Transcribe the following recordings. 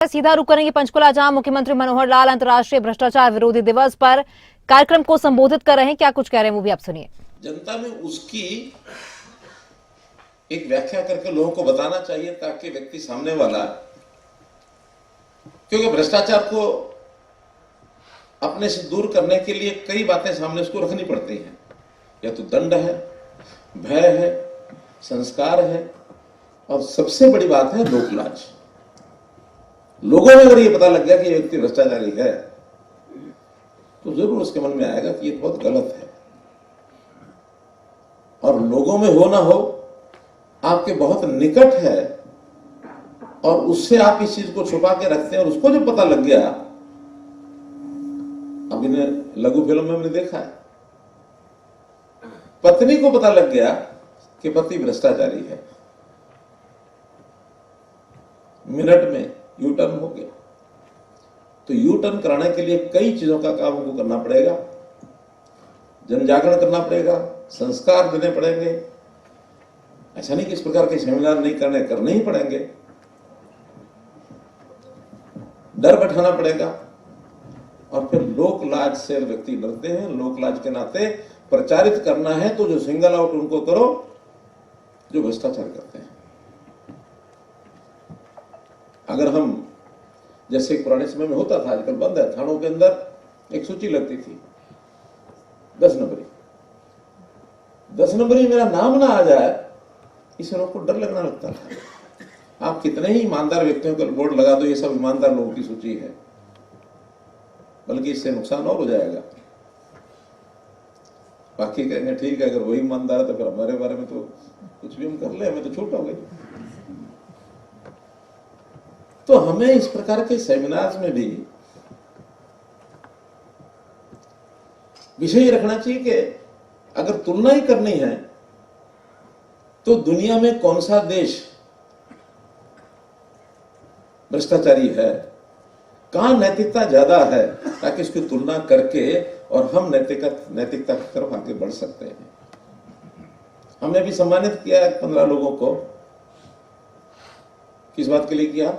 सीधा रुख करेंगे पंचकुला, जहां मुख्यमंत्री मनोहर लाल अंतर्राष्ट्रीय भ्रष्टाचार विरोधी दिवस पर कार्यक्रम को संबोधित कर रहे हैं। क्या कुछ कह रहे हैं वो भी आप सुनिए। जनता में उसकी एक व्याख्या करके लोगों को बताना चाहिए ताकि व्यक्ति सामने वाला, क्योंकि भ्रष्टाचार को अपने से दूर करने के लिए कई बातें सामने उसको रखनी पड़ती हैं। या तो दंड है, भय है, संस्कार है, और सबसे बड़ी बात है लोकलाज। लोगों में अगर ये पता लग गया कि ये व्यक्ति भ्रष्टाचारी है तो जरूर उसके मन में आएगा कि ये बहुत गलत है। और लोगों में हो ना हो, आपके बहुत निकट है और उससे आप इस चीज को छुपा के रखते हैं, और उसको जब पता लग गया, अब इन्हें लघु फिल्म में हमने देखा है, पत्नी को पता लग गया कि पति भ्रष्टाचारी है, मिनट में यू टर्न हो गया। तो यू टर्न कराने के लिए कई चीजों का काम हमको करना पड़ेगा। जन जागरण करना पड़ेगा, संस्कार देने पड़ेंगे। ऐसा नहीं कि इस प्रकार के सेमिनार नहीं करने ही पड़ेंगे। डर बैठाना पड़ेगा, और फिर लोक लाज से व्यक्ति डरते हैं। लोक लाज के नाते प्रचारित करना है तो जो सिंगल आउट उनको करो जो भ्रष्टाचार करते हैं। अगर हम जैसे पुराने समय में होता था, आजकल बंद है, थानों के अंदर एक सूची लगती थी 10 नंबरी। 10 नंबरी मेरा नाम ना आ जाए, इसे लोग को डर लगना लगता था। आप कितने ही ईमानदार व्यक्तियों का बोर्ड लगा दो, ये सब ईमानदार लोगों की सूची है, बल्कि इससे नुकसान और हो जाएगा। बाकी कहेंगे ठीक है, अगर वही ईमानदार है तो फिर हमारे बारे में तो कुछ भी हम कर ले, हमें तो छूट हो गई। तो हमें इस प्रकार के सेमिनार्स में भी विषय रखना चाहिए कि अगर तुलना ही करनी है तो दुनिया में कौन सा देश भ्रष्टाचारी है, कहां नैतिकता ज्यादा है, ताकि इसकी तुलना करके और हम नैतिकता की तरफ आगे बढ़ सकते हैं। हमने भी सम्मानित किया 15 लोगों को। किस बात के लिए किया?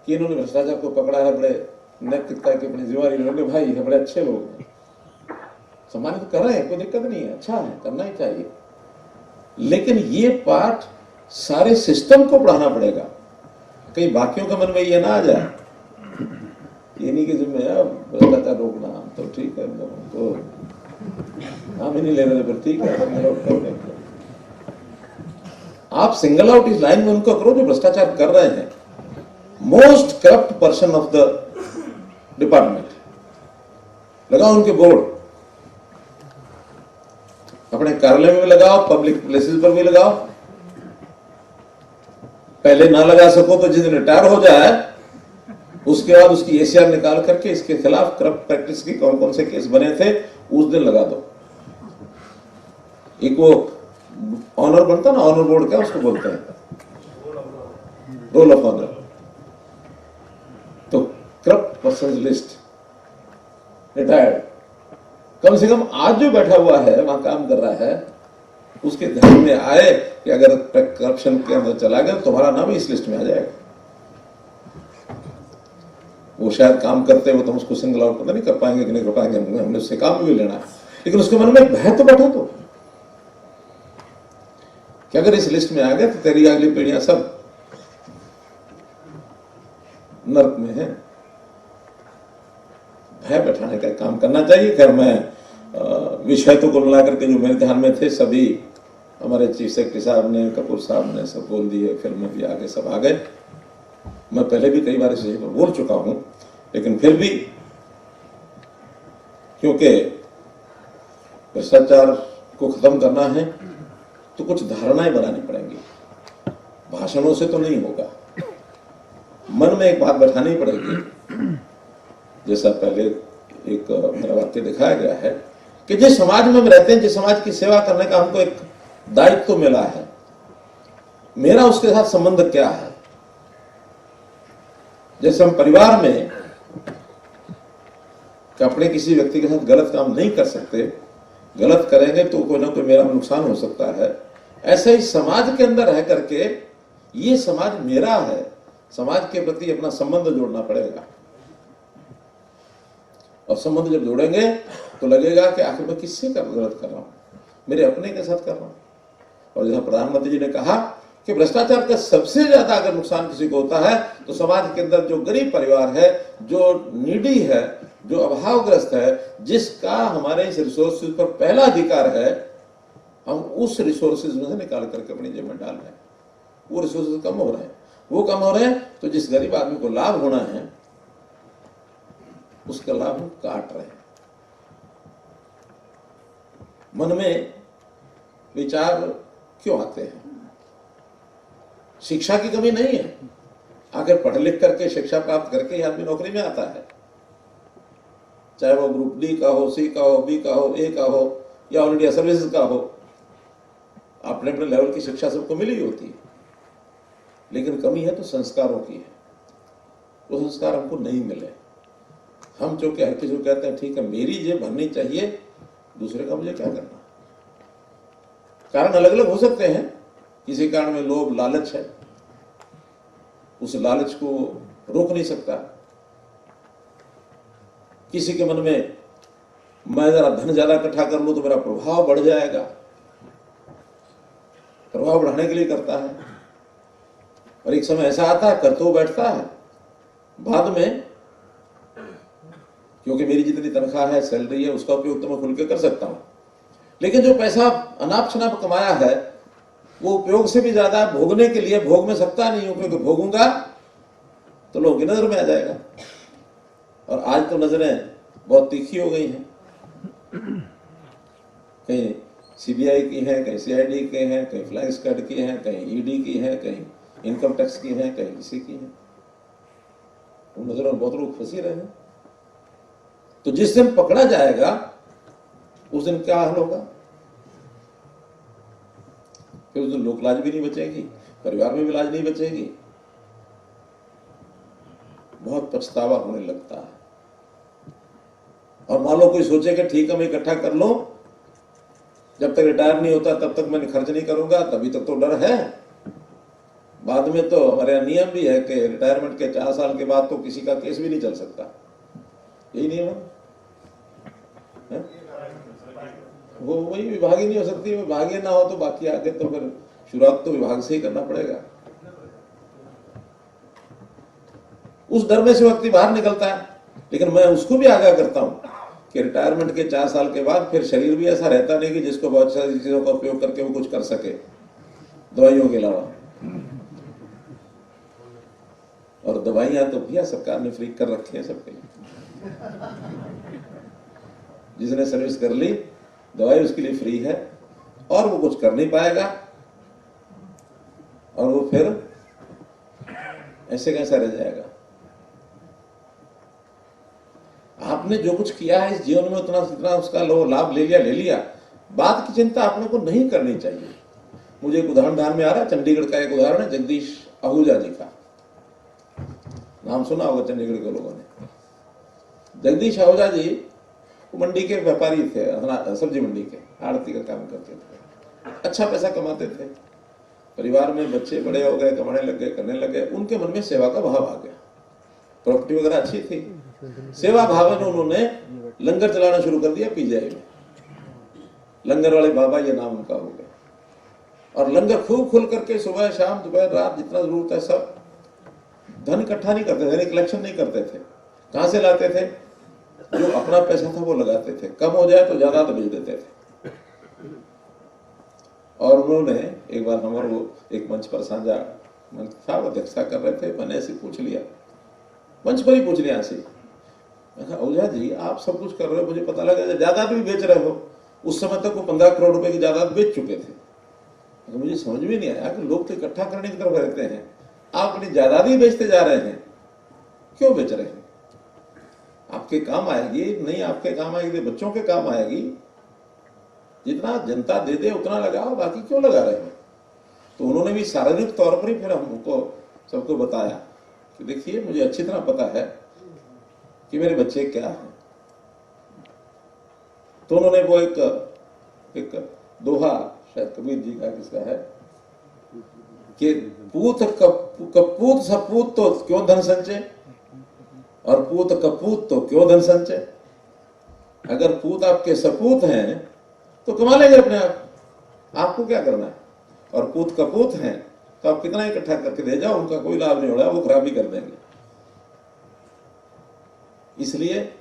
कि इन्होंने भ्रष्टाचार को पकड़ा है, बड़े नैतिकता की अपनी जिम्मेदारी इन्होंने भाई है, बड़े अच्छे लोग हैं। सम्मानित कर रहे हैं, कोई दिक्कत नहीं है, अच्छा है, करना ही चाहिए। लेकिन ये पाठ सारे सिस्टम को पढ़ाना पड़ेगा। कई बाकियों का मन में ये ना आ जाए, ये नहीं कि जिम्मे भ्रष्टाचार रोकना तो ठीक है, तो हम ही नहीं ले रहे, पर ठीक है। आप सिंगल आउट इस लाइन में उनको करो जो भ्रष्टाचार कर रहे हैं। Most corrupt person of the department लगाओ उनके बोर्ड, अपने कार्यालय में भी लगाओ, पब्लिक प्लेसेस पर भी लगाओ। पहले ना लगा सको तो जिस दिन रिटायर हो जाए उसके बाद उसकी एसीआर निकाल करके इसके खिलाफ करप्ट प्रैक्टिस की कौन कौन से केस बने थे उस दिन लगा दो। एक वो ऑनर बनता ना, ऑनर बोर्ड क्या उसको बोलते हैं, रोल ऑफ ऑनर। तो करप्ट पर्सन लिस्ट रिटायर्ड, कम से कम आज जो बैठा हुआ है वहां काम कर रहा है, उसके ध्यान में आए कि अगर करप्शन के अंदर चला गया तो तुम्हारा नाम इस लिस्ट में आ जाएगा। वो शायद काम करते हुए तो उसको सिंगल आउट पता नहीं कर पाएंगे कि नहीं कर पाएंगे, हमने उससे काम भी लेना है, लेकिन उसके मन में भय तो बैठा तो कि अगर इस लिस्ट में आ गया तो तेरी अगली पीढ़ियां सब नर्क में है। भय बैठाने का काम करना चाहिए। खैर मैं विषय तो को मिला करके जो मेरे ध्यान में थे सभी हमारे चीफ सेक्रेटरी साहब ने, कपूर साहब ने सब बोल दिए, फिर में भी आगे सब आ गए। मैं पहले भी कई बार इस विषय पर बोल चुका हूं, लेकिन फिर भी क्योंकि भ्रष्टाचार को खत्म करना है तो कुछ धारणाएं बनानी पड़ेंगी, भाषणों से तो नहीं होगा। मन में एक बात बैठानी पड़ेगी। जैसा पहले एक मेरा वाक्य दिखाया गया है कि जिस समाज में हम रहते हैं, जिस समाज की सेवा करने का हमको एक दायित्व तो मिला है, मेरा उसके साथ संबंध क्या है। जैसे हम परिवार में अपने किसी व्यक्ति के साथ गलत काम नहीं कर सकते, गलत करेंगे तो कोई ना कोई मेरा नुकसान हो सकता है, ऐसे ही समाज के अंदर रह करके ये समाज मेरा है, समाज के प्रति अपना संबंध जोड़ना पड़ेगा। और संबंध जब जोड़ेंगे तो लगेगा कि आखिर मैं किससे गलत कर रहा हूं, मेरे अपने के साथ कर रहा हूं। और जहां प्रधानमंत्री जी ने कहा कि भ्रष्टाचार का सबसे ज्यादा अगर नुकसान किसी को होता है तो समाज के अंदर जो गरीब परिवार है, जो नीडी है, जो अभावग्रस्त है, जिसका हमारे इस रिसोर्सेज पर पहला अधिकार है, हम उस रिसोर्सेज में से निकाल करके अपनी जेब में डाल रहे हैं। वो रिसोर्सेज कम हो रहे हैं, वो कम हो रहे हैं, तो जिस गरीब आदमी को लाभ होना है उसका लाभ हम काट रहे हैं। मन में विचार क्यों आते हैं? शिक्षा की कमी नहीं है, आखिर पढ़ लिख करके शिक्षा प्राप्त करके ही आदमी नौकरी में आता है, चाहे वो ग्रुप डी का हो, सी का हो, बी का हो, ए का हो या ऑल इंडिया सर्विसेज का हो। अपने अपने लेवल की शिक्षा सबको मिली होती है, लेकिन कमी है तो संस्कारों की है। वो संस्कार हमको नहीं मिले। हम जो हर किसी को कहते हैं ठीक है मेरी जेब भरनी चाहिए, दूसरे का मुझे क्या करना। कारण अलग अलग हो सकते हैं। किसी कारण में लोभ लालच है, उस लालच को रोक नहीं सकता। किसी के मन में मैं जरा धन ज्यादा इकट्ठा कर लूं तो मेरा प्रभाव बढ़ जाएगा, प्रभाव बढ़ाने के लिए करता है। और एक समय ऐसा आता है कर तो बैठता है, बाद में क्योंकि मेरी जितनी तनख्वाह है, सैलरी है, उसका उपयोग तो मैं खुल के कर सकता हूं, लेकिन जो पैसा अनाप शनाप कमाया है वो उपयोग से भी ज्यादा भोगने के लिए भोग में सकता नहीं हूं, क्योंकि भोगूंगा तो लोगों की नजर में आ जाएगा। और आज तो नजरें बहुत तीखी हो गई हैं, कहीं सीबीआई की हैं, कहीं सीआईडी के हैं, कहीं फ्लाइंग स्क्वाड की हैं, कहीं ईडी की हैं, कहीं इनकम टैक्स की हैं, कहीं किसी की हैं। उन नजरों में बहुत लोग फंसी रहे हैं। तो जिस दिन पकड़ा जाएगा उस दिन क्या हाल होगा? फिर उस दिन लोक लाज भी नहीं बचेगी, परिवार में भी लाज नहीं बचेगी। बहुत पछतावा होने लगता है। और मान लो कोई सोचे कि ठीक है मैं इकट्ठा कर लूं, जब तक रिटायर नहीं होता तब तक मैं खर्च नहीं करूंगा, तभी तक तो डर है। बाद में तो हमारे यहाँ नियम भी है कि रिटायरमेंट के 4 साल के बाद तो किसी का केस भी नहीं चल सकता। यही नियम है? वो वही विभागीय नहीं हो सकती। विभागीय ना हो तो बाकी आगे तो फिर शुरुआत तो विभाग से ही करना पड़ेगा। उस डर में से व्यक्ति बाहर निकलता है। लेकिन मैं उसको भी आगाह करता हूं कि रिटायरमेंट के 4 साल के बाद फिर शरीर भी ऐसा रहता नहीं कि जिसको बहुत सारी चीजों का उपयोग करके वो कुछ कर सके, दवाइयों के अलावा। और दवाइयां तो भैया सरकार ने फ्री कर रखी है सबके लिए। जिसने सर्विस कर ली दवाई उसके लिए फ्री है, और वो कुछ कर नहीं पाएगा, और वो फिर ऐसे कैसा रह जाएगा। आपने जो कुछ किया है इस जीवन में उतना उसका लाभ ले लिया। बाद की चिंता आपने को नहीं करनी चाहिए। मुझे एक उदाहरण ध्यान में आ रहा है, चंडीगढ़ का एक उदाहरण है, जगदीश आहूजा जी का। नाम सुना होगा चंडीगढ़ के लोगों ने। जगदीश आहूजा जी मंडी के व्यापारी थे, सब्जी मंडी के आड़ती का काम करते थे। अच्छा पैसा कमाते थे, परिवार में बच्चे बड़े हो गए, कमाने लग गए, करने लगे। उनके मन में सेवा का भाव आ गया, प्रॉपर्टी वगैरह अच्छी थी। सेवा भाव में उन्होंने लंगर चलाना शुरू कर दिया पीजीआई में। लंगर वाले बाबा ये नाम उनका हो गया। और लंगर खूब खुल करके सुबह शाम दोपहर रात जितना जरूरत है सब। धन इकट्ठा नहीं करते थे, कलेक्शन नहीं करते थे। कहां से लाते थे? जो अपना पैसा था वो लगाते थे, कम हो जाए तो ज्यादा तो भेज देते थे। और उन्होंने एक बार हमारे वो एक मंच पर साझा मंच था, अध्यक्षता कर रहे थे। मैंने ऐसे पूछ लिया, मंच पर ही पूछ लिया ऐसे, आहूजा जी आप सब कुछ कर रहे हो, मुझे पता लगा जायदाद भी बेच रहे हो। उस समय तक वो 15 करोड़ रुपए की जायदाद बेच चुके थे। तो मुझे समझ में नहीं आया कि लोग तो इकट्ठा करने की तरफ रहते हैं, आप अपनी जायदाद ही बेचते जा रहे हैं। क्यों बेच रहे हैं? आपके काम आएगी नहीं, आपके काम आएगी तो बच्चों के काम आएगी। जितना जनता दे दे उतना लगाओ, बाकी क्यों लगा रहे हो? तो उन्होंने भी शारीरिक तौर पर ही फिर हमको सबको बताया कि देखिए मुझे अच्छी तरह पता है कि मेरे बच्चे क्या हैं। तो उन्होंने वो एक दोहा, शायद कबीर जी का किसका है, कि पूत कपूत सपूत तो क्यों धन संचय, और पूत कपूत तो क्यों धन संचय। अगर पूत आपके सपूत हैं तो कमा लेंगे अपने आप, आपको क्या करना है। और पूत कपूत हैं तो आप कितना इकट्ठा करके दे जाओ, उनका कोई लाभ नहीं हो रहा, वो खराबी कर देंगे। इसलिए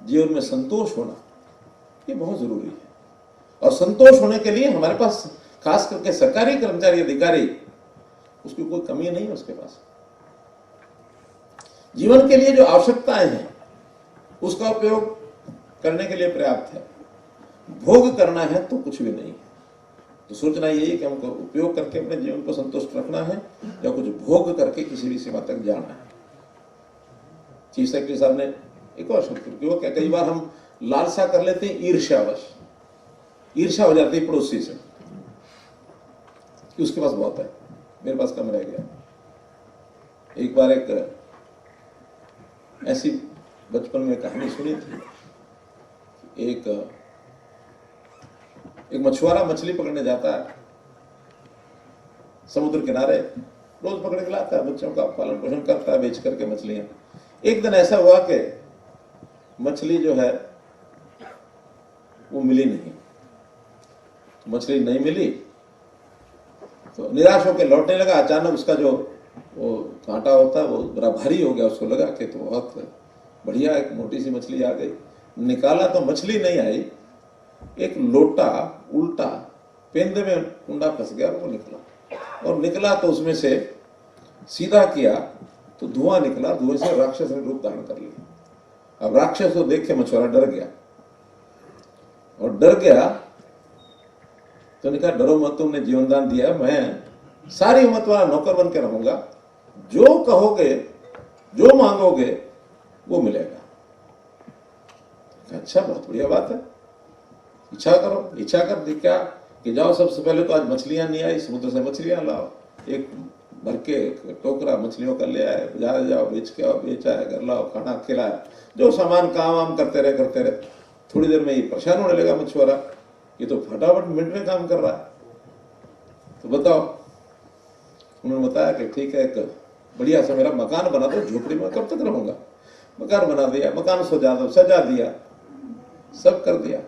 जीवन में संतोष होना ये बहुत जरूरी है। और संतोष होने के लिए हमारे पास खास करके सरकारी कर्मचारी अधिकारी, उसकी कोई कमी नहीं है उसके पास। जीवन के लिए जो आवश्यकताएं हैं उसका उपयोग करने के लिए पर्याप्त है। भोग करना है तो कुछ भी नहीं है। तो सोचना यही है कि हमको उपयोग करके अपने जीवन को संतुष्ट रखना है या कुछ भोग करके किसी भी सीमा तक जाना है। चीफ सेक्रेटरी साहब ने एक और शब्द प्रयोग किया, कई बार हम लालसा कर लेते हैं ईर्ष्यावश, ईर्ष्या हो जाती है पड़ोसी से कि उसके पास बहुत है, मेरे पास कम रह गया। एक बार एक ऐसी बचपन में कहानी सुनी थी, एक मछुआरा मछली पकड़ने जाता है समुद्र किनारे, रोज पकड़ के लाता है, बच्चों का पालन पोषण करता है बेच करके मछलियां। एक दिन ऐसा हुआ कि मछली जो है वो मिली नहीं, मछली नहीं मिली तो निराश होकर लौटने लगा। अचानक उसका जो वो कांटा होता है वो बड़ा भारी हो गया, उसको लगा कि तो बहुत बढ़िया एक मोटी सी मछली आ गई। निकाला तो मछली नहीं आई, एक लोटा उल्टा पेंदे में कुंडा फंस गया और वो निकला, और निकला तो उसमें से सीधा किया तो धुआं निकला, धुएं से राक्षस ने रूप धारण कर लिया। अब राक्षस को देख के मछुआरा डर गया, और डर गया तो ने कहा डरो मत, तुमने जीवन दान दिया, मैं सारी उम्र तुम्हारा नौकर बन के रहूंगा, जो कहोगे जो मांगोगे वो मिलेगा। अच्छा बहुत बढ़िया बात है, इच्छा करो। इच्छा कर दी क्या कि जाओ सबसे पहले तो आज मछलियां नहीं आई, समुद्र से मछलियां लाओ, एक भर के टोकरा मछलियों का ले आए, बाजार जाओ बेच के आओ, बेचा है, घर लाओ, खाना खिलाया, जो सामान काम वाम करते रहे। थोड़ी देर में ये परेशान होने लगा मछुआरा, ये तो फटाफट मिनट में काम कर रहा है, तो बताओ। उन्होंने बताया कि ठीक है, एक बढ़िया सा मेरा मकान बना दो, झोपड़ी में कब तक रहूंगा। मकान बना दिया, मकान सजा दिया, सब कर दिया।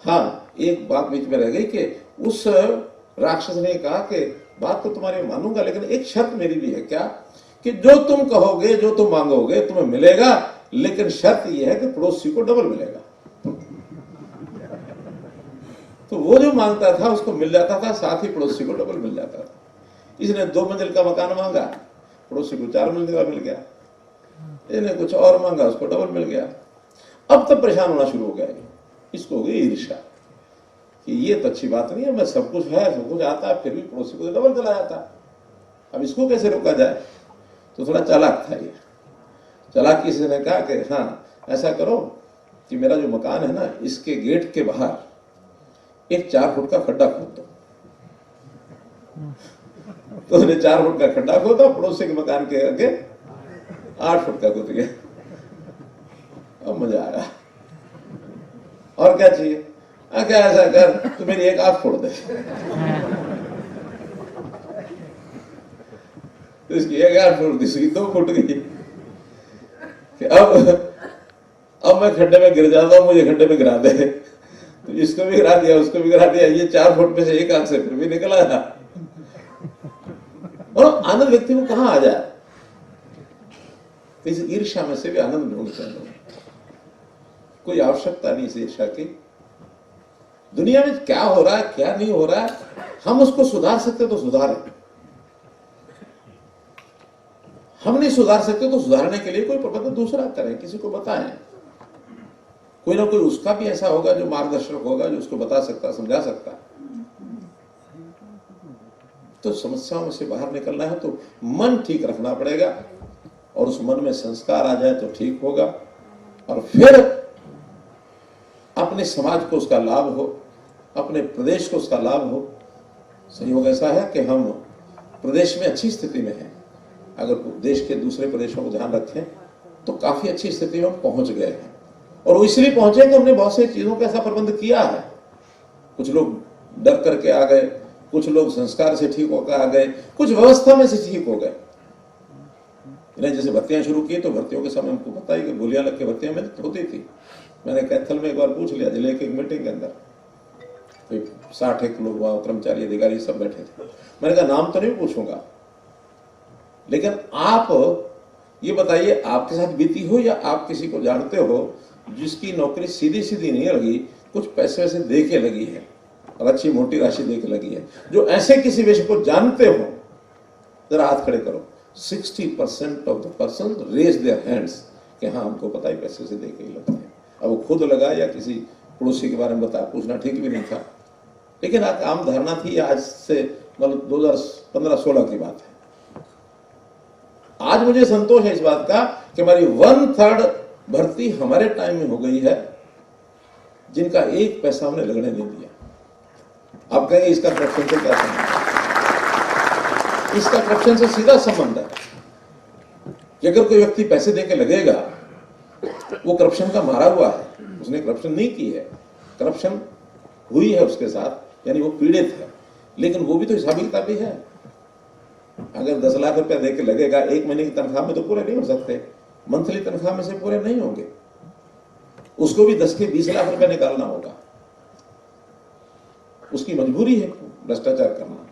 हाँ, एक बात बीच में रह गई कि उस राक्षस ने कहा कि बात तो तुम्हारी मानूंगा, लेकिन एक शर्त मेरी भी है। क्या? कि जो तुम कहोगे जो तुम मांगोगे तुम्हें मिलेगा, लेकिन शर्त यह है कि पड़ोसी को डबल मिलेगा। तो वो जो मांगता था उसको मिल जाता था, साथ ही पड़ोसी को डबल मिल जाता था। इसने 2 मंजिल का मकान मांगा, पड़ोसी को 4 मंजिल का मिल गया। इसने कुछ और मांगा, उसको डबल मिल गया। अब तब परेशान होना शुरू हो गया, इसको हो गई ईर्ष्या कि ये तो अच्छी बात नहीं है, मैं सब कुछ है, सब कुछ आता है, फिर भी पड़ोसी को डबल चला जाता। अब इसको कैसे रोका जाए? तो थोड़ा चालाक था ये। चालाक किसी ने कहा कि हाँ ऐसा करो कि मेरा जो मकान है ना, इसके गेट के बाहर एक 4 फुट का खड्डा खोद दो। तो उसने 4 फुट का खड्डा खोदा, पड़ोसी के मकान के आगे 8 फुट का खोद गया। अब मजा आया। और क्या चाहिए? क्या ऐसा कर तू मेरी एक आंख फोड़ दे। तो इसकी एक आंख फोड़ दी, इसकी 2 फुट गई। अब मैं खड्डे में गिर जाता हूं, मुझे खड्डे में गिरा दे। तो इसको भी गिरा दिया, उसको भी गिरा दिया, ये 4 फुट में से एक आंख से फिर भी निकल आया। और आनंद व्यक्ति को कहां आ जाए? इस ईर्ष्या में से भी आनंद ढूंढते हैं। कोई आवश्यकता नहीं इस ईर्ष्या की। दुनिया में क्या हो रहा है क्या नहीं हो रहा है, हम उसको सुधार सकते तो सुधारें, हम नहीं सुधार सकते तो सुधारने के लिए कोई प्रबंध दूसरा करें, किसी को बताएं। कोई ना कोई उसका भी ऐसा होगा जो मार्गदर्शक होगा, जो उसको बता सकता, समझा सकता। तो समस्याओं से बाहर निकलना है तो मन ठीक रखना पड़ेगा, और उस मन में संस्कार आ जाए तो ठीक होगा, और फिर अपने समाज को उसका लाभ हो, अपने प्रदेश को उसका लाभ हो। संयोग ऐसा है कि हम प्रदेश में अच्छी स्थिति में हैं, अगर देश के दूसरे प्रदेशों को ध्यान रखें तो काफी अच्छी स्थिति में पहुंच गए हैं। और वो इसलिए पहुंचे कि हमने बहुत सी चीजों का ऐसा प्रबंध किया है। कुछ लोग डर करके आ गए, कुछ लोग संस्कार से ठीक होकर आ गए, कुछ व्यवस्था में से ठीक हो गए। इन्हें जैसे भर्तियां शुरू की तो भर्तियों के समय हमको पता ही कि गोलियां लग के भर्तियां में होती थी। मैंने कैथल में एक बार पूछ लिया जिले की एक मीटिंग के अंदर, 60 लोग वहां कर्मचारी अधिकारी सब बैठे थे। मैंने कहा नाम तो नहीं पूछूंगा, लेकिन आप ये बताइए आपके साथ बीती हो या आप किसी को जानते हो जिसकी नौकरी सीधी सीधी नहीं लगी, कुछ पैसे वैसे दे के लगी है और अच्छी मोटी राशि दे के लगी है। जो ऐसे किसी विषय को जानते हो जरा हाथ खड़े करो। 60% of the person raise their hands कि हाँ हमको पता ही पैसे से दे के ही लगते हैं। अब वो खुद लगा या किसी पड़ोसी के बारे में बता, पूछना ठीक भी नहीं था, लेकिन आम धारणा थी। आज से मतलब 2015-16 की बात है। आज मुझे संतोष है इस बात का कि हमारी 1/3 भर्ती हमारे टाइम में हो गई है जिनका एक पैसा हमने लगने नहीं दिया। आप कहेंगे इसका करप्शन से क्या संबंध है? इसका करप्शन से सीधा संबंध है कि अगर कोई व्यक्ति पैसे देके लगेगा, वो करप्शन का मारा हुआ है, उसने करप्शन नहीं की है, करप्शन हुई है उसके साथ, यानी वो पीड़ित है, लेकिन वो भी तो हिसाबी किताबी है। अगर 10 लाख रुपया देके लगेगा, एक महीने की तनख्वाह में तो पूरे नहीं हो सकते, मंथली तनख्वाह में से पूरे नहीं होंगे, उसको भी 10 के 20 लाख रुपया निकालना होगा। उसकी मजबूरी है भ्रष्टाचार करना।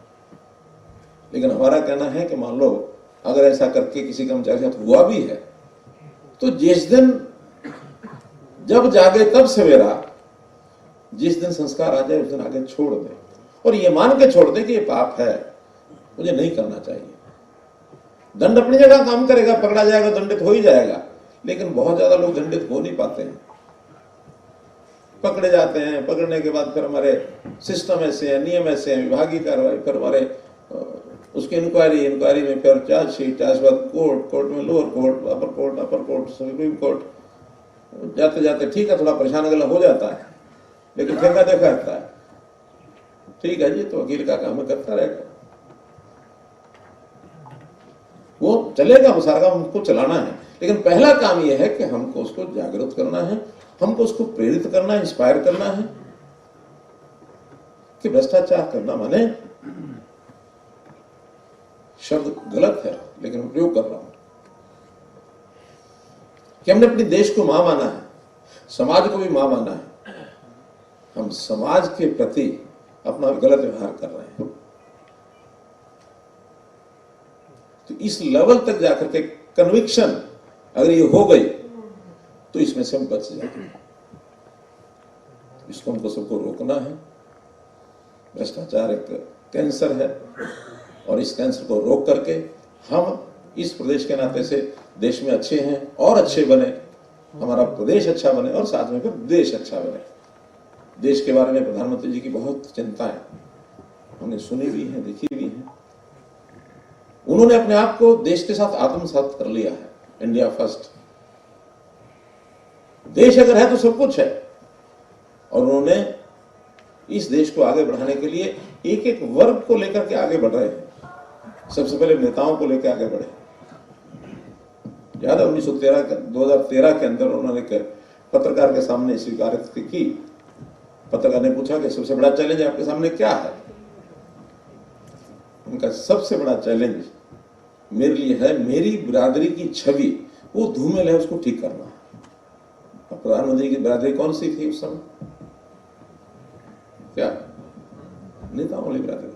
लेकिन हमारा कहना है कि मान लो अगर ऐसा करके किसी कर्मचारी के साथ हुआ भी है तो जिस दिन जब जागे तब सवेरा, जिस दिन संस्कार आ जाए उस दिन आगे छोड़ दे और ये मान के छोड़ दे कि ये पाप है, मुझे नहीं करना चाहिए। दंड अपनी जगह काम करेगा, पकड़ा जाएगा, दंडित हो ही जाएगा, लेकिन बहुत ज्यादा लोग दंडित हो नहीं पाते हैं। पकड़े जाते हैं, पकड़ने के बाद फिर हमारे सिस्टम ऐसे हैं, नियम ऐसे हैं, विभागीय कार्रवाई, फिर हमारे उसकी इंक्वायरी में फिर चार्जशीट, कोर्ट में लोअर कोर्ट, अपर कोर्ट, सुप्रीम कोर्ट, जाते जाते ठीक है थोड़ा परेशान अगला हो जाता है, लेकिन फेंका देखा रहता है। ठीक है जी, तो वकील का काम करता रहेगा, वो चलेगा, वो सारा काम हमको चलाना है। लेकिन पहला काम यह है कि हमको उसको जागरूक करना है, हमको उसको प्रेरित करना है, इंस्पायर करना है कि भ्रष्टाचार करना माने, शब्द गलत है लेकिन उपयोग कर रहा हूं, कि हमने अपने देश को मां माना है, समाज को भी मां माना है। हम समाज के प्रति अपना गलत व्यवहार कर रहे हैं। तो इस लेवल तक जाकर के कन्विक्शन अगर ये हो गई तो इसमें से हम बच जाएंगे। इसको हमको सबको रोकना है। भ्रष्टाचार एक कैंसर है और इस कैंसर को रोक करके हम इस प्रदेश के नाते से देश में अच्छे हैं और अच्छे बने, हमारा प्रदेश अच्छा बने और साथ में फिर देश अच्छा बने। देश के बारे में प्रधानमंत्री जी की बहुत चिंता है, हमने सुनी भी है, देखी भी है। उन्होंने अपने आप को देश के साथ आत्मसात कर लिया है, इंडिया फर्स्ट। देश अगर है तो सब कुछ है, और उन्होंने इस देश को आगे बढ़ाने के लिए एक एक वर्ग को लेकर के आगे बढ़ रहे हैं। सबसे पहले नेताओं को लेकर आगे बढ़े। याद है 2013 के अंदर उन्होंने पत्रकार के सामने स्वीकार की। पत्रकार ने पूछा कि सबसे बड़ा चैलेंज आपके सामने क्या है? उनका सबसे बड़ा चैलेंज मेरे लिए है, मेरी बिरादरी की छवि वो धूमिल है, उसको ठीक करना। अब प्रधानमंत्री की बिरादरी कौन सी थी उस समय? क्या? नेताओं वाली बिरादरी।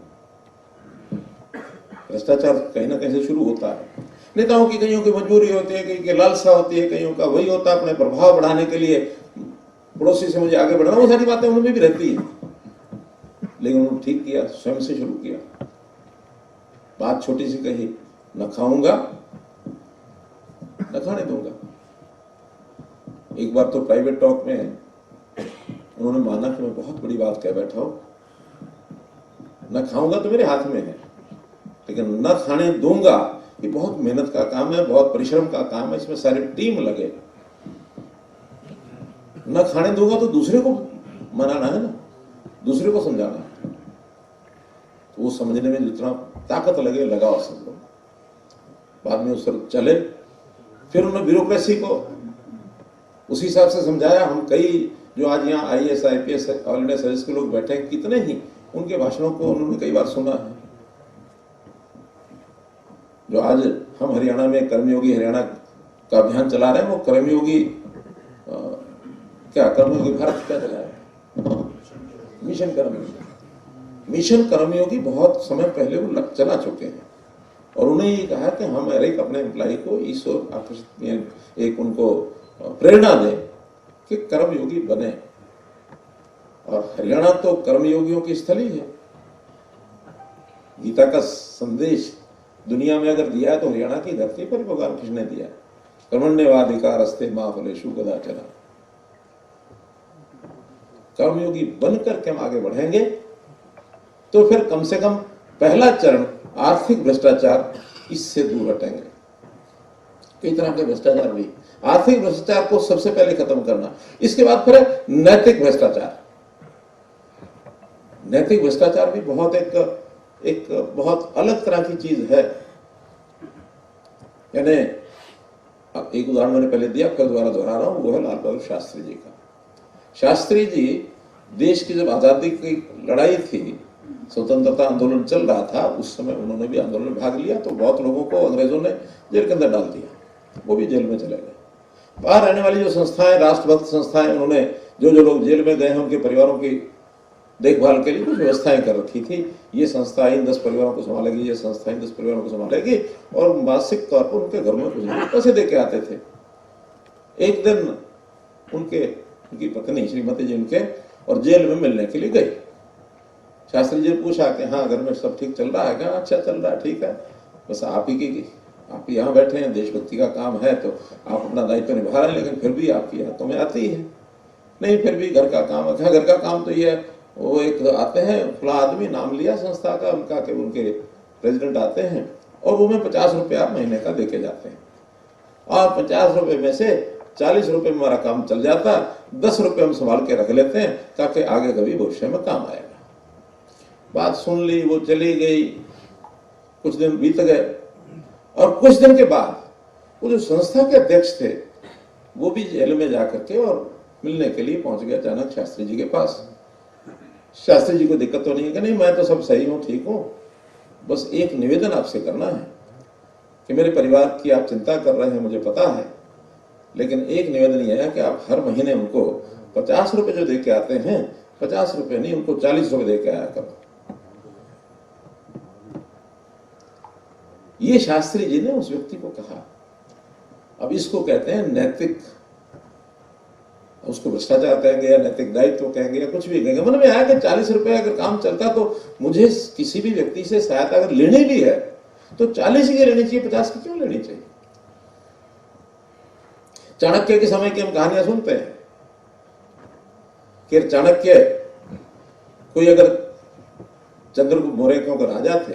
भ्रष्टाचार कहीं ना कहीं से शुरू होता है। नेताओं की कईयों की मजबूरी होती है, कहीं की लालसा होती है, कईयों का वही होता है अपने प्रभाव बढ़ाने के लिए, पड़ोसी से मुझे आगे बढ़ना, वो सारी बातें उनमें भी रहती है। लेकिन उन्होंने ठीक किया, स्वयं से शुरू किया। बात छोटी सी कही, न खाऊंगा न खाने दूंगा। एक बार तो प्राइवेट टॉक में उन्होंने माना कि मैं बहुत बड़ी बात कह बैठा हूं, न खाऊंगा तो मेरे हाथ में है, लेकिन न खाने दूंगा ये बहुत मेहनत का काम है, बहुत परिश्रम का काम है, इसमें सारी टीम लगे। न खाने दूंगा तो दूसरे को मनाना है ना, दूसरे को समझाना है। तो वो समझने में जितना ताकत लगे लगाओ सब लोग। बाद में उस पर चले। फिर उन्होंने ब्यूरोक्रेसी को उसी हिसाब से समझाया। हम कई जो आज यहाँ IAS IPS all India service के लोग बैठे हैं, कितने ही उनके भाषणों को उन्होंने कई बार सुना है। जो आज हम हरियाणा में कर्मयोगी हरियाणा का अभियान चला रहे हैं, वो कर्मयोगी कर्मयोगी भारत क्या चला रहे हैं? मिशन कर्मयोगी। मिशन कर्मयोगी बहुत समय पहले वो चला चुके हैं और उन्हें ये कहा कि हम हर एक अपने एम्प्लॉय को इस ओर आकर्षित, एक उनको प्रेरणा दें कि कर्मयोगी बने। और हरियाणा तो कर्मयोगियों की स्थली है। गीता का संदेश दुनिया में अगर दिया है तो हरियाणा की धरती पर भगवान कृष्ण ने दिया। कर्मण्येवाधिकारस्ते मा फलेषु कदाचन। कर्मयोगी बनकर के हम आगे बढ़ेंगे तो फिर कम से कम पहला चरण आर्थिक भ्रष्टाचार, इससे दूर हटेंगे। कई तरह के भ्रष्टाचार भी, आर्थिक भ्रष्टाचार को सबसे पहले खत्म करना। इसके बाद फिर नैतिक भ्रष्टाचार। नैतिक भ्रष्टाचार भी बहुत एक बहुत अलग तरह की चीज है। यानी एक उदाहरण मैंने पहले दिया, फिर दोबारा दोहरा रहा हूं, वो है लाल बहादुर शास्त्री जी का। शास्त्री जी देश की जब आजादी की लड़ाई थी, स्वतंत्रता आंदोलन चल रहा था, उस समय उन्होंने भी आंदोलन में भाग लिया। तो बहुत लोगों को अंग्रेजों ने जेल के अंदर डाल दिया, वो भी जेल में चले गए। बाहर रहने वाली जो संस्थाएं, राष्ट्रभक्त संस्थाएं, उन्होंने जो लोग जेल में गए हैं उनके परिवारों की देखभाल के लिए कुछ व्यवस्थाएं कर रखी थी। ये संस्था इन 10 परिवारों को संभालेगी, ये संस्था इन 10 परिवारों को संभालेगी, और मासिक तौर पर उनके घर में कुछ पैसे दे के आते थे। एक दिन उनकी पत्नी श्रीमती जी उनके और जेल में मिलने के लिए गई। शास्त्री जी ने पूछा कि हाँ, घर में सब ठीक चल रहा है? क्या अच्छा चल रहा है, ठीक है, बस आप ही यहाँ बैठे हैं, देशभक्ति का काम है तो आप अपना दायित्व निभा रहे हैं, लेकिन फिर भी आपकी हाथों में आती है नहीं, फिर भी घर का काम है। घर का काम तो ये है, वो एक आते हैं, फला आदमी, नाम लिया संस्था का उनका कि उनके प्रेसिडेंट आते हैं और वो में 50 रुपया महीने का देके जाते हैं, और 50 रुपए में से 40 रुपए में हमारा काम चल जाता, 10 रुपए हम संभाल के रख लेते हैं ताकि आगे कभी भविष्य में काम आएगा। बात सुन ली, वो चली गई। कुछ दिन बीत गए और कुछ दिन के बाद वो जो संस्था के अध्यक्ष थे वो भी जेल में जाकर के और मिलने के लिए पहुंच गए अचानक शास्त्री जी के पास। शास्त्री जी को दिक्कत तो नहीं है कि नहीं, मैं तो सब सही हूं, ठीक हूं, बस एक निवेदन आपसे करना है कि मेरे परिवार की आप चिंता कर रहे हैं, मुझे पता है, लेकिन एक निवेदन यह है कि आप हर महीने उनको 50 रुपए जो दे के आते हैं, 50 रुपए नहीं, उनको 40 रुपए दे के आया करो। ये शास्त्री जी ने उस व्यक्ति को कहा। अब इसको कहते हैं नैतिक, उसको भ्रष्टाचार कहेंगे या नैतिक दायित्व कहेंगे या कुछ भी कहेंगे। मन में आया कि 40 रुपए अगर काम चलता तो मुझे किसी भी व्यक्ति से सहायता अगर लेनी भी है तो 40 की लेनी चाहिए, 50 की क्यों लेनी चाहिए? चाणक्य के समय की हम कहानियां सुनते हैं कि चाणक्य कोई अगर चंद्रगुप्त मौर्य के राजा थे,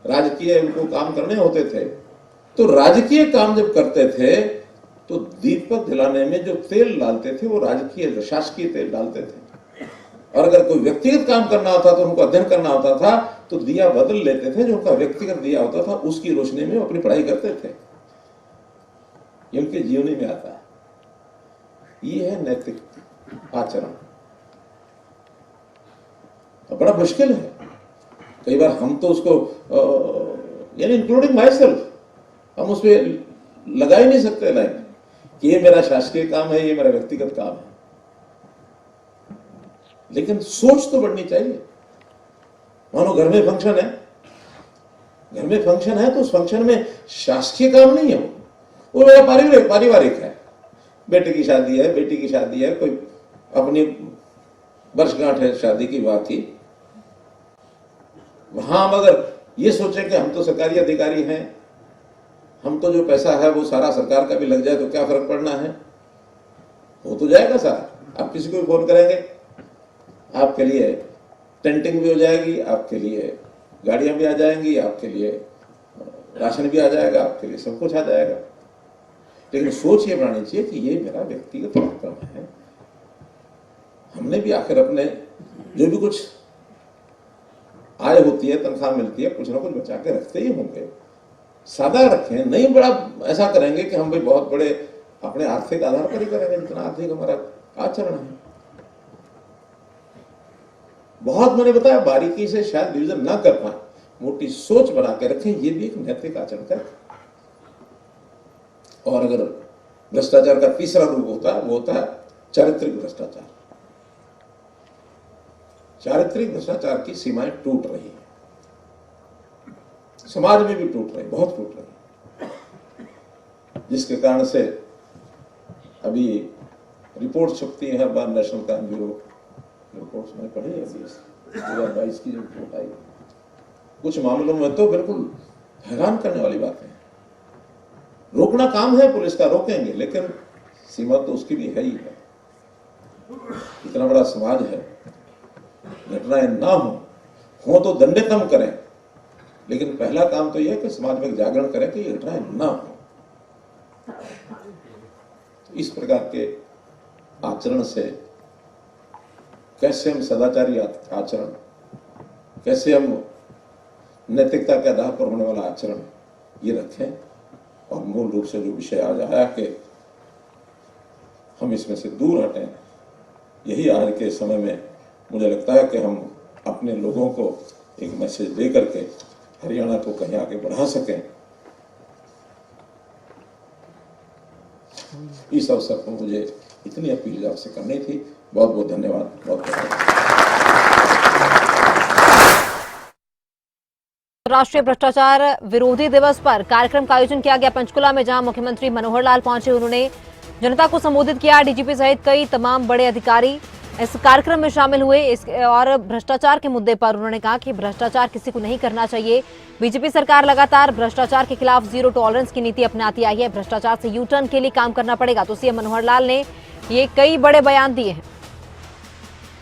राजकीय उनको काम करने होते थे, तो राजकीय काम जब करते थे तो दीपक जलाने में जो तेल डालते थे वो राजकीय शासकीय तेल डालते थे, और अगर कोई व्यक्तिगत काम करना होता तो उनको अध्ययन करना होता था तो दिया बदल लेते थे, जो उनका व्यक्तिगत दिया होता था उसकी रोशनी में वो अपनी पढ़ाई करते थे। ये उनके जीवनी में आता है। ये है नैतिक आचरण। बड़ा मुश्किल है कई बार, हम तो उसको यानी इंक्लूडिंग माई सेल्फ, हम उस पर लगा ही नहीं सकते लाइन कि ये मेरा शासकीय काम है, ये मेरा व्यक्तिगत काम है। लेकिन सोच तो बढ़नी चाहिए। मानो घर में फंक्शन है, घर में फंक्शन है तो उस फंक्शन में शासकीय काम नहीं है, वो मेरा पारिवारिक है। बेटे की शादी है, बेटी की शादी है, कोई अपनी वर्षगांठ है शादी की, विवाह की, वहां हम अगर ये सोचें कि हम तो सरकारी अधिकारी हैं, हम तो जो पैसा है वो सारा सरकार का भी लग जाए तो क्या फर्क पड़ना है, हो तो जाएगा सारा। आप किसी को भी फोन करेंगे, आपके लिए टेंटिंग भी हो जाएगी, आपके लिए गाड़ियां भी आ जाएंगी, आपके लिए राशन भी आ जाएगा, आपके लिए सब कुछ आ जाएगा। लेकिन सोच ये बनानी चाहिए कि ये मेरा व्यक्तिगत कार्यक्रम है। हमने भी आखिर अपने जो भी कुछ आय होती है, तनख्वाह मिलती है, कुछ ना कुछ बचा के रखते ही होंगे। सादा रखें, नहीं बड़ा ऐसा करेंगे कि हम भी बहुत बड़े अपने आर्थिक आधार पर ही करेंगे जितना आर्थिक हमारा आचरण है। बहुत मैंने बताया बारीकी से शायद डिवीजन ना कर पाए, मोटी सोच बना के रखें, ये भी एक नैतिक आचरण का। और अगर भ्रष्टाचार का तीसरा रूप होता है वो होता है चारित्रिक भ्रष्टाचार। चारित्रिक भ्रष्टाचार की सीमाएं टूट रही है, समाज में भी टूट रही, बहुत टूट रही, जिसके कारण से अभी रिपोर्ट छपती है हर बार, नेशनल क्राइम ब्यूरो रिपोर्ट्स मैंने पढ़ी है, 2022 की जो रिपोर्ट आई, कुछ मामलों में तो बिल्कुल हैरान करने वाली बात है। रोकना काम है पुलिस का, रोकेंगे, लेकिन सीमा तो उसकी भी है ही है। इतना बड़ा समाज है, घटनाएं ना हो तो दंडे कम करें, लेकिन पहला काम तो यह है कि समाज में जागरण करें कि ये घटनाएं ना हो। इस प्रकार के आचरण से कैसे हम सदाचारी आचरण, कैसे हम नैतिकता के आधार पर होने वाला आचरण ये रखें, और मूल रूप से जो विषय आज आया कि हम इसमें से दूर हटें, यही आज के समय में मुझे लगता है कि हम अपने लोगों को एक मैसेज दे करके हरियाणा को कहीं आगे बढ़ा सकें। इस अवसर पर मुझे इतनी अपील आपसे करनी थी। बहुत बहुत धन्यवाद, बहुत बहुत। राष्ट्रीय भ्रष्टाचार विरोधी दिवस पर कार्यक्रम का आयोजन किया गया पंचकुला में, जहां मुख्यमंत्री मनोहर लाल पहुंचे। उन्होंने जनता को संबोधित किया। डीजीपी सहित कई तमाम बड़े अधिकारी इस कार्यक्रम में शामिल हुए। और भ्रष्टाचार के मुद्दे पर उन्होंने कहा कि भ्रष्टाचार किसी को नहीं करना चाहिए। बीजेपी सरकार लगातार भ्रष्टाचार के खिलाफ जीरो टॉलरेंस की नीति अपनाती आई है। भ्रष्टाचार से यू टर्न के लिए काम करना पड़ेगा। तो सीएम मनोहर लाल ने ये कई बड़े बयान दिए हैं।